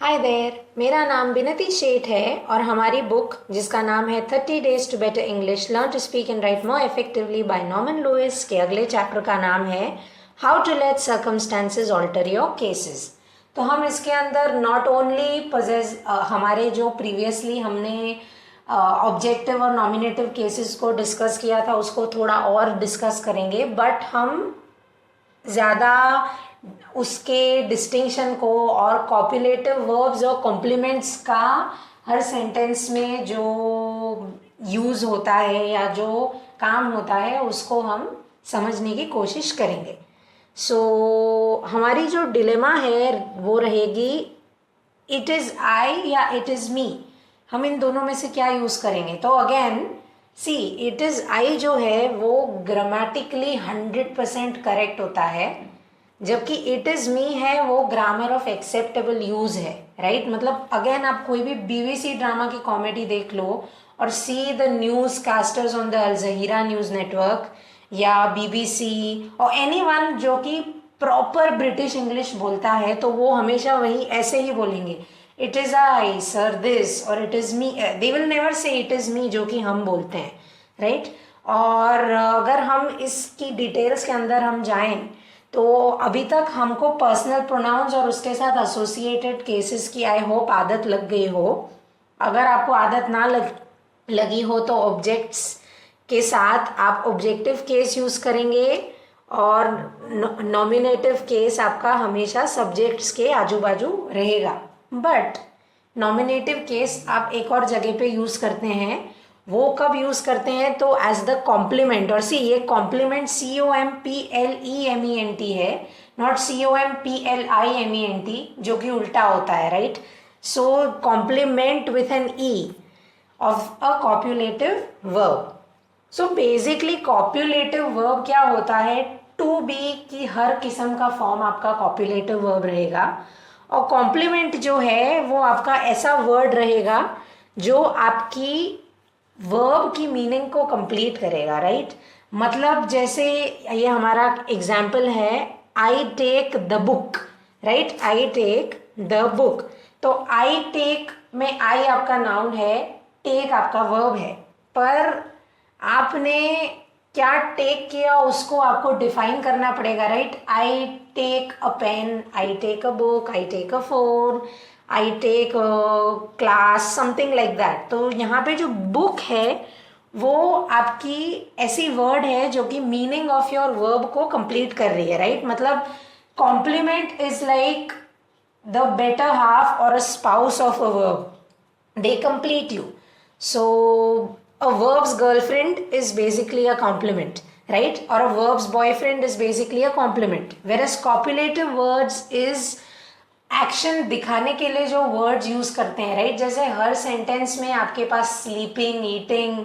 हाय देर, मेरा नाम बिनती शेठ है और हमारी बुक जिसका नाम है 30 days to better English learn to speak and write more effectively by Norman Lewis के अगले चैप्टर का नाम है how to let circumstances alter your cases. तो हम इसके अंदर नॉट ओनली पजेस हमारे जो प्रीवियसली हमने ऑब्जेक्टिव और नॉमिनेटिव केसेस को डिस्कस किया था उसको थोड़ा और डिस्कस करेंगे, बट हम ज़्यादा उसके डिस्टिंक्शन को और कॉपुलेटिव वर्ब्स और कॉम्प्लीमेंट्स का हर सेंटेंस में जो यूज़ होता है या जो काम होता है उसको हम समझने की कोशिश करेंगे। हमारी जो डिलेमा है वो रहेगी इट इज़ आई या इट इज़ मी। हम इन दोनों में से क्या यूज़ करेंगे? तो again see, it is I जो है वो ग्रामेटिकली 100% करेक्ट होता है, जबकि इट इज़ मी है वो ग्रामर ऑफ एक्सेप्टेबल यूज़ है, राइट? मतलब अगेन आप कोई भी बीबीसी ड्रामा की कॉमेडी देख लो और see the news casters on the Al Jazeera news network या बीबीसी और एनीवन जो कि प्रॉपर ब्रिटिश इंग्लिश बोलता है, तो वो हमेशा वही ऐसे ही बोलेंगे, it is I sir this, और it is me. They will never say it is me जो कि हम बोलते हैं, राइट? और अगर हम इसकी डिटेल्स के अंदर हम जाएं तो अभी तक हमको पर्सनल प्रोनाउंस और उसके साथ एसोसिएटेड केसेस की आई होप आदत लग गई हो। अगर आपको आदत ना लगी हो तो ऑब्जेक्ट्स के साथ आप ऑब्जेक्टिव केस यूज़ करेंगे और नॉमिनेटिव केस आपका हमेशा सब्जेक्ट्स के आजू बाजू रहेगा। बट नॉमिनेटिव केस आप एक और जगह पे यूज़ करते हैं, वो कब यूज़ करते हैं? तो एज द कॉम्प्लीमेंट। और सी, ये कॉम्प्लीमेंट COMPLEMENT है, नॉट COMPLIMENT, जो कि उल्टा होता है, right? So complement with an E of a copulative verb. So basically copulative verb क्या होता है? टू बी की हर किस्म का फॉर्म आपका कॉप्युलेटिव वर्ब रहेगा, और कॉम्प्लीमेंट जो है वो आपका ऐसा वर्ड रहेगा जो आपकी वर्ब की मीनिंग को कंप्लीट करेगा, राइट? मतलब जैसे ये हमारा एग्जाम्पल है, I take the book, right? I take the book. तो आई टेक में आई आपका नाउन है, टेक आपका वर्ब है, पर आपने क्या टेक किया उसको आपको डिफाइन करना पड़ेगा, right? I take a pen, I take a book, I take a phone, I take class, something like that. तो यहाँ पे जो बुक है वो आपकी ऐसी वर्ड है जो कि मीनिंग ऑफ योर वर्ब को कंप्लीट कर रही है, राइट? मतलब complement is like the better half और a spouse of a verb, they complete you. So a verb's girlfriend is basically a complement, right? Or a verb's boyfriend is basically a complement, whereas copulative words is action दिखाने के लिए जो words use करते हैं, right? जैसे हर sentence में आपके पास sleeping, eating,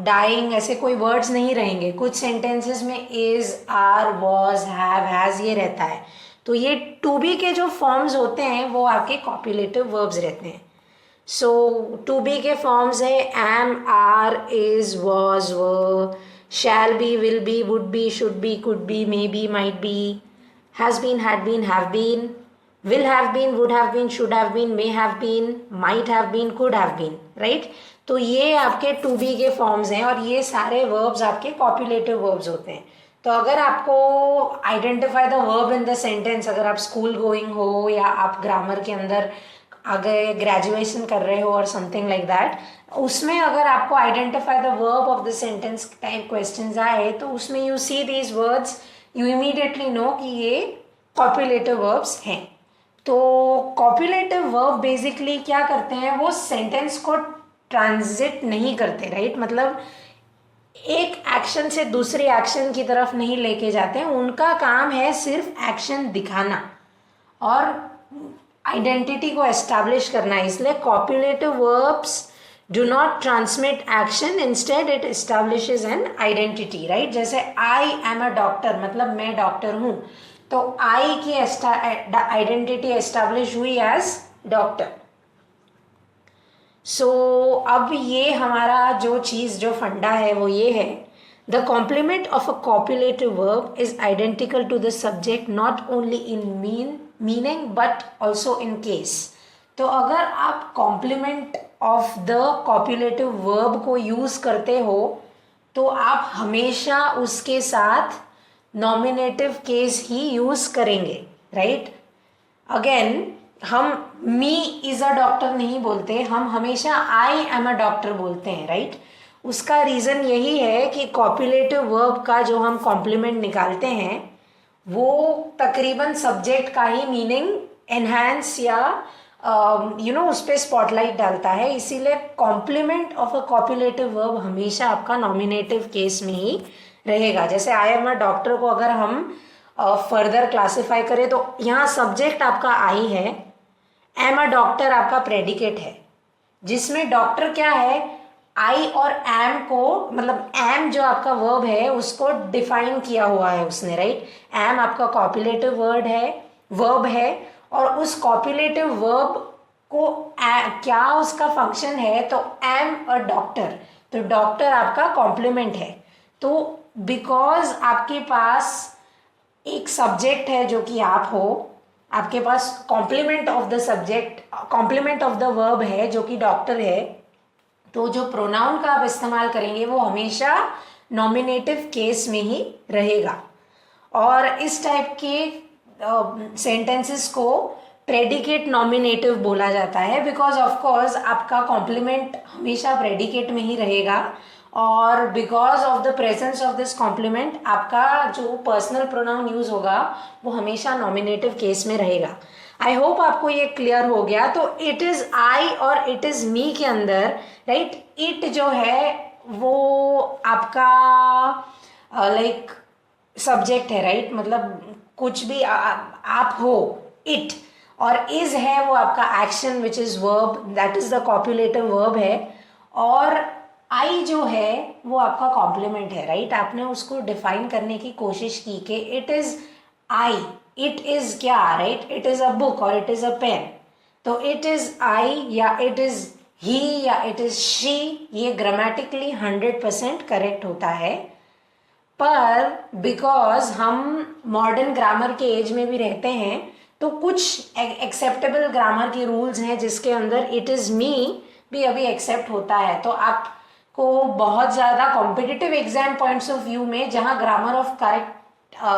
dying ऐसे कोई वर्ड्स नहीं रहेंगे। कुछ सेंटेंसेस में इज, आर, वॉज, हैज ये रहता है। तो ये टू बी के जो फॉर्म्स होते हैं वो आपके कॉप्युलेटिव वर्ब्स रहते हैं। सो टू बी के फॉर्म्स है am, are, is, was, were, shall be, will be, would be, should be, could be, may be, might be, has been, had been, have been, will have been, would have been, should have been, may have been, might have been, could have been, right? तो ये आपके to be के forms हैं और ये सारे verbs आपके कॉप्युलेटिव verbs होते हैं। तो अगर आपको identify the verb in the sentence, अगर आप स्कूल गोइंग हो या आप ग्रामर के अंदर आगे ग्रेजुएशन कर रहे हो और समथिंग लाइक दैट, उसमें अगर आपको identify the verb of the sentence type questions आए तो उसमें you see these words, you immediately know कि ये कॉप्युलेटिव वर्ब्स हैं। तो कॉप्युलेटिव वर्ब बेसिकली क्या करते हैं? वो सेंटेंस को ट्रांजिट नहीं करते, राइट? मतलब एक एक्शन से दूसरे एक्शन की तरफ नहीं लेके जाते हैं, उनका काम है सिर्फ एक्शन दिखाना और आइडेंटिटी को एस्टैब्लिश करना। इसलिए copulative verbs do not transmit action, instead it establishes an identity, right? जैसे आई एम अ डॉक्टर, मतलब मैं डॉक्टर हूँ, तो आई की आइडेंटिटी एस्टैब्लिश हुई एज डॉक्टर। सो अब ये हमारा जो चीज़ जो फंडा है वो ये है, the complement of a copulative verb is identical to the subject not only in mean meaning but also in case. तो अगर आप complement of the copulative verb को यूज करते हो तो आप हमेशा उसके साथ नॉमिनेटिव केस ही यूज करेंगे, राइट। अगेन हम मी इज अ डॉक्टर नहीं बोलते, हम हमेशा आई एम अ डॉक्टर बोलते हैं, राइट। उसका रीजन यही है कि कॉपुलेटिव वर्ब का जो हम कॉम्प्लीमेंट निकालते हैं वो तकरीबन सब्जेक्ट का ही मीनिंग एनहांस या उस पर स्पॉटलाइट डालता है, इसीलिए कॉम्प्लीमेंट ऑफ अ कॉपुलेटिव वर्ब हमेशा आपका नॉमिनेटिव केस में ही रहेगा। जैसे आई एम अ डॉक्टर को अगर हम फर्दर क्लासिफाई करें तो यहाँ सब्जेक्ट आपका आई है, एम अ डॉक्टर आपका प्रेडिकेट है, जिसमें डॉक्टर क्या है, आई और एम को, मतलब एम जो आपका वर्ब है उसको डिफाइन किया हुआ है उसने, राइट। एम आपका कॉपुलेटिव वर्ब है और उस कॉपुलेटिव वर्ब को क्या उसका फंक्शन है, तो एम अ डॉक्टर, तो डॉक्टर आपका कॉम्प्लीमेंट है। तो बिकॉज आपके पास एक सब्जेक्ट है जो कि आप हो, आपके पास complement of the subject, complement of the verb है जो कि डॉक्टर है, तो जो प्रोनाउन का आप इस्तेमाल करेंगे वो हमेशा नॉमिनेटिव केस में ही रहेगा। और इस टाइप के सेंटेंसेस को प्रेडिकेट नॉमिनेटिव बोला जाता है, बिकॉज ऑफ कोर्स आपका कॉम्प्लीमेंट हमेशा प्रेडिकेट में ही रहेगा और because of the presence of this complement आपका जो पर्सनल प्रोनाउन यूज होगा वो हमेशा नॉमिनेटिव केस में रहेगा। आई होप आपको ये क्लियर हो गया। तो इट इज आई और इट इज मी के अंदर, राइट, इट जो है वो आपका लाइक सब्जेक्ट है, राइट, मतलब कुछ भी आप हो, इट, और इज है वो आपका action which is verb, that is the copulative verb है, और आई जो है वो आपका कॉम्प्लीमेंट है, राइट। आपने उसको डिफाइन करने की कोशिश की कि it is I, it is क्या, right, it is a book और इट इज अ पेन, तो इट इज आई या इट इज ही या इट इज शी, ये ग्रामेटिकली 100% करेक्ट होता है। पर बिकॉज हम मॉडर्न ग्रामर के एज में भी रहते हैं तो कुछ एक्सेप्टेबल ग्रामर के रूल्स हैं जिसके अंदर इट इज मी भी अभी एक्सेप्ट होता है। तो आपको बहुत ज़्यादा competitive exam points of view में जहाँ ग्रामर ऑफ करेक्ट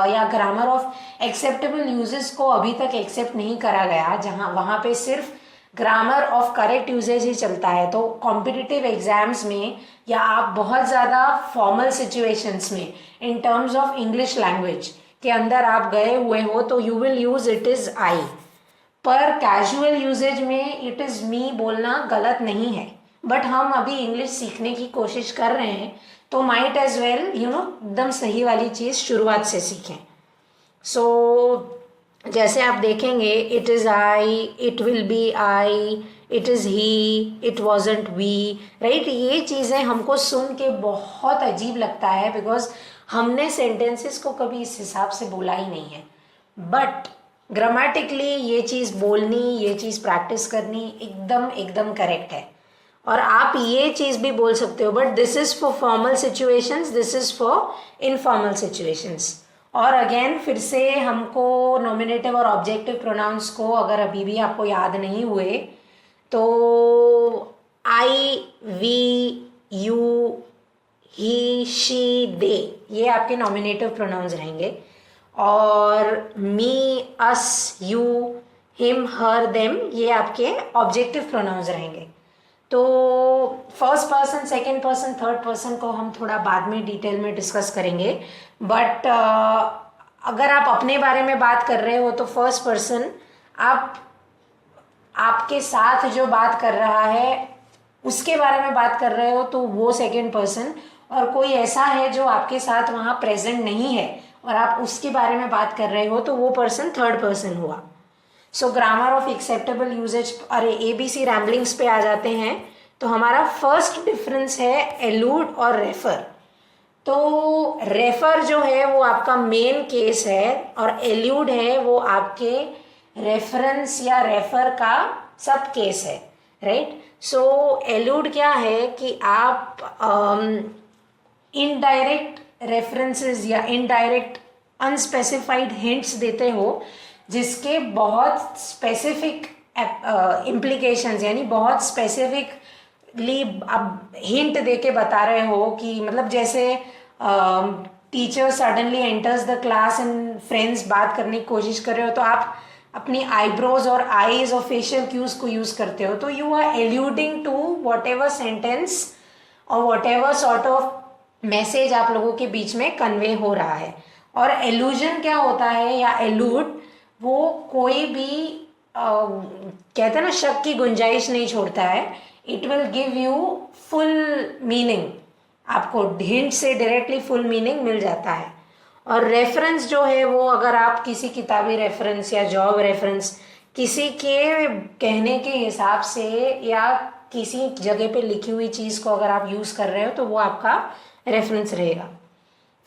या ग्रामर ऑफ एक्सेप्टेबल यूजेस को अभी तक एक्सेप्ट नहीं करा गया, जहाँ वहाँ पे सिर्फ ग्रामर ऑफ करेक्ट यूजेज ही चलता है, तो कॉम्पिटिटिव एग्जाम्स में या आप बहुत ज़्यादा फॉर्मल सिचुएशंस में in terms of English language के अंदर आप गए हुए हो तो you will use it is आई। पर कैजुअल यूजेज में इट इज़ मी बोलना गलत नहीं है, बट हम अभी इंग्लिश सीखने की कोशिश कर रहे हैं तो माइट एज वेल एकदम सही वाली चीज़ शुरुआत से सीखें। सो जैसे आप देखेंगे it is I, it will be I, it is he, it wasn't we, right, ये चीज़ें हमको सुन के बहुत अजीब लगता है बिकॉज हमने सेंटेंसेस को कभी इस हिसाब से बोला ही नहीं है। बट ग्रामेटिकली ये चीज़ बोलनी, ये चीज़ प्रैक्टिस करनी एकदम करेक्ट है। और आप ये चीज़ भी बोल सकते हो, but this is for formal situations, this is for informal situations. और अगेन फिर से हमको नॉमिनेटिव और ऑब्जेक्टिव प्रोनाउंस को अगर अभी भी आपको याद नहीं हुए तो आई, वी, यू, ही, शी, दे, ये आपके नॉमिनेटिव प्रोनाउंस रहेंगे, और मी, अस, यू, हिम, हर, देम, ये आपके ऑब्जेक्टिव प्रोनाउंस रहेंगे। तो first person, second person, third person को हम थोड़ा बाद में डिटेल में डिस्कस करेंगे, बट अगर आप अपने बारे में बात कर रहे हो तो फर्स्ट पर्सन आपके साथ जो बात कर रहा है उसके बारे में बात कर रहे हो तो वो सेकेंड पर्सन, और कोई ऐसा है जो आपके साथ वहाँ प्रेजेंट नहीं है और आप उसके बारे में बात कर रहे हो तो वो पर्सन थर्ड पर्सन हुआ। सो ग्रामर ऑफ एक्सेप्टेबल यूजेज, अरे ABC रैम्बलिंग्स पे आ जाते हैं। तो हमारा फर्स्ट डिफरेंस है एलूड और रेफर। तो रेफर जो है वो आपका मेन केस है और एल्यूड है वो आपके रेफरेंस या रेफर का सब केस है, राइट। सो एल्यूड क्या है कि आप इनडायरेक्ट रेफरेंसेस या इनडायरेक्ट अनस्पेसिफाइड हिंट्स देते हो जिसके बहुत स्पेसिफिक इम्प्लीकेशंस, यानी बहुत स्पेसिफिकली आप हिंट दे के बता रहे हो कि मतलब जैसे teacher suddenly enters the class and friends बात करने की कोशिश कर रहे हो तो आप अपनी आईब्रोज और आईज और फेशियल क्यूज को यूज करते हो, तो you are alluding to whatever sentence और whatever sort of message आप लोगों के बीच में कन्वे हो रहा है। और एल्यूजन क्या होता है या एल्यूड, वो कोई भी कहते हैं ना शक की गुंजाइश नहीं छोड़ता है। It will give you full meaning, आपको हिंट से डायरेक्टली फुल मीनिंग मिल जाता है। और रेफरेंस जो है वो अगर आप किसी किताबी रेफरेंस या जॉब रेफरेंस किसी के कहने के हिसाब से या किसी जगह पे लिखी हुई चीज़ को अगर आप यूज़ कर रहे हो तो वो आपका रेफरेंस रहेगा।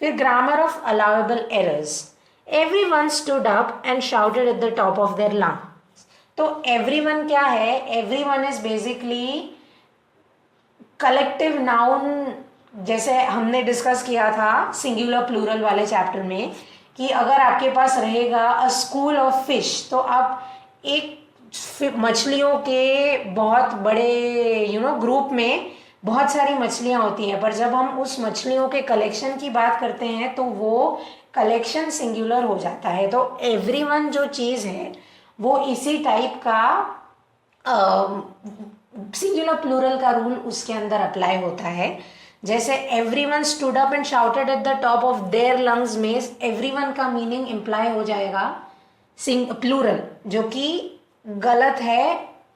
फिर grammar of allowable errors, everyone stood up and shouted at the top of their lungs. तो एवरीवन क्या है, everyone is basically collective noun, जैसे हमने डिस्कस किया था सिंगुलर प्लूरल वाले चैप्टर में कि अगर आपके पास रहेगा अ स्कूल ऑफ फिश, तो आप एक मछलियों के बहुत बड़े ग्रुप में बहुत सारी मछलियाँ होती हैं, पर जब हम उस मछलियों के कलेक्शन की बात करते हैं तो वो कलेक्शन सिंगुलर हो जाता है। तो एवरीवन जो चीज़ है वो इसी टाइप का सिंगुलर प्लूरल का रूल उसके अंदर अप्लाई होता है। जैसे everyone stood up and shouted at the top of their lungs में एवरीवन का मीनिंग इम्प्लाई हो जाएगा प्लूरल, जो कि गलत है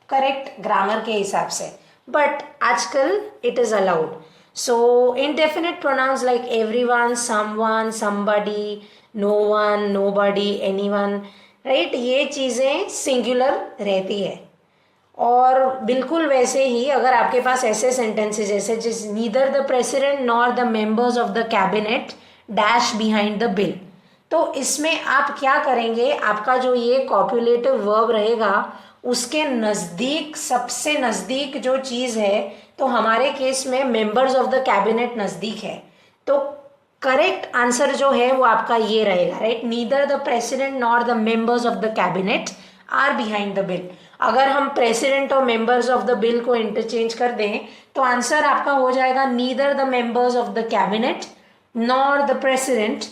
करेक्ट ग्रामर के हिसाब से, बट आजकल it is allowed. So indefinite pronouns like everyone, someone, somebody, no one, nobody, anyone, right, ये चीज़ें सिंगुलर रहती है। और बिल्कुल वैसे ही अगर आपके पास ऐसे सेंटेंसेस जैसे जिस neither the president nor the members of the cabinet dash behind the bill, तो इसमें आप क्या करेंगे, आपका जो ये कॉपुलेटिव वर्ब रहेगा उसके नज़दीक, सबसे नज़दीक जो चीज़ है, तो हमारे केस में मेंबर्स ऑफ द कैबिनेट नज़दीक है, तो करेक्ट आंसर जो है वो आपका ये रहेगा, right, neither the president nor the members of the cabinet are behind the bill. अगर हम प्रेसिडेंट और मेंबर्स ऑफ द बिल को इंटरचेंज कर दें तो आंसर आपका हो जाएगा neither the members of the cabinet nor the president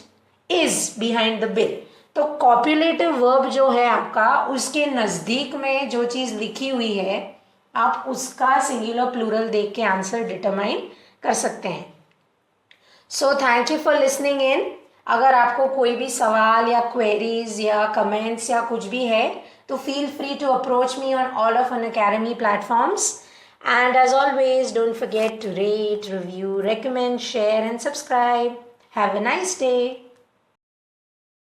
is behind the bill. तो कॉपुलेटिव वर्ब जो है आपका, उसके नज़दीक में जो चीज़ लिखी हुई है आप उसका सिंगुलर प्लूरल देख के आंसर डिटरमाइन कर सकते हैं। So thank you for listening in. अगर आपको कोई भी सवाल या क्वेरीज या कमेंट्स या कुछ भी है तो feel free to approach me on all of Unacademy platforms. And as always, don't forget to rate, review, recommend, share and subscribe. Have a nice day.